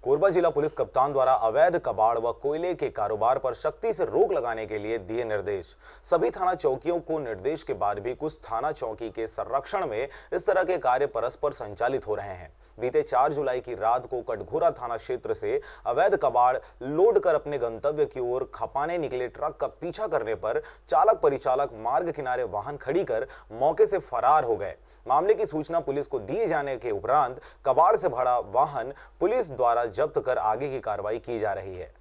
कोरबा जिला पुलिस कप्तान द्वारा अवैध कबाड़ व कोयले के कारोबार पर सख्ती से रोक लगाने के लिए दिए निर्देश। सभी थाना चौकियों को निर्देश के बाद भी कुछ थाना चौकी के संरक्षण में इस तरह के कार्य परस्पर संचालित हो रहे हैं। बीते 4 जुलाई की रात को कटघोरा थाना क्षेत्र से अवैध कबाड़ लोड कर अपने गंतव्य की ओर खपाने निकले ट्रक का पीछा करने पर चालक परिचालक मार्ग किनारे वाहन खड़ी कर मौके से फरार हो गए। मामले की सूचना पुलिस को दिए जाने के उपरांत कबाड़ से भरा वाहन पुलिस द्वारा जब्त कर आगे की कार्रवाई की जा रही है।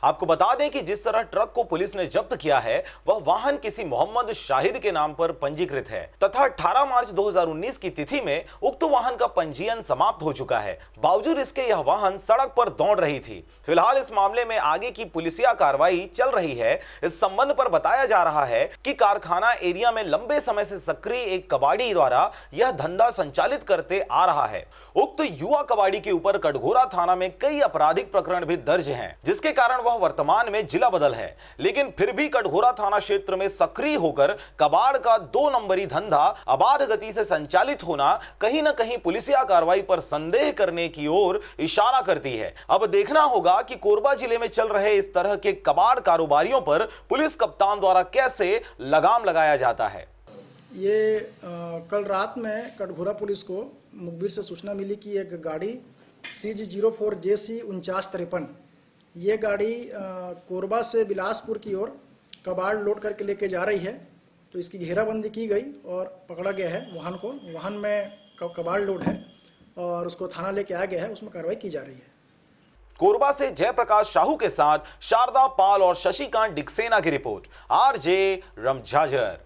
आपको बता दें कि जिस तरह ट्रक को पुलिस ने जब्त किया है वह वाहन किसी मोहम्मद शाहिद के नाम पर पंजीकृत है तथा 18 मार्च 2019 की तिथि में उक्त वाहन का पंजीयन समाप्त हो चुका है। बावजूद इसके यह वाहन सड़क पर दौड़ रही थी। फिलहाल इस मामले में आगे की पुलिसिया कार्रवाई चल रही है। इस संबंध पर बताया जा रहा है कि कारखाना एरिया में लंबे समय से सक्रिय एक कबाड़ी द्वारा यह धंधा संचालित करते आ रहा है। उक्त युवा कबाड़ी के ऊपर कटघोरा थाना में कई आपराधिक प्रकरण भी दर्ज हैं, जिसके कारण वर्तमान में जिला बदल है, लेकिन फिर भी कटघोरा थाना क्षेत्र में सक्रिय होकर कबाड़ का 2 नंबरी धंधा अबाध गति से संचालित होना कहीं न कहीं पुलिसिया कार्रवाई पर संदेह करने की ओर इशारा करती है। अब देखना होगा कि कोरबा जिले में चल रहे इस तरह के कबाड़ कारोबारियों पर पुलिस कप्तान द्वारा कैसे लगाम लगाया जाता है। ये कल रात में कटघोरा पुलिस को मुखबिर से सूचना मिली कि एक गाड़ी CG04JC 4953 ये गाड़ी कोरबा से बिलासपुर की ओर कबाड़ लोड करके लेके जा रही है। तो इसकी घेराबंदी की गई और पकड़ा गया है वाहन को। वाहन में कबाड़ लोड है और उसको थाना लेके आ गया है, उसमें कार्रवाई की जा रही है। कोरबा से जयप्रकाश साहू के साथ शारदा पाल और शशिकांत डिक्सेना की रिपोर्ट। RJ रमझाझर।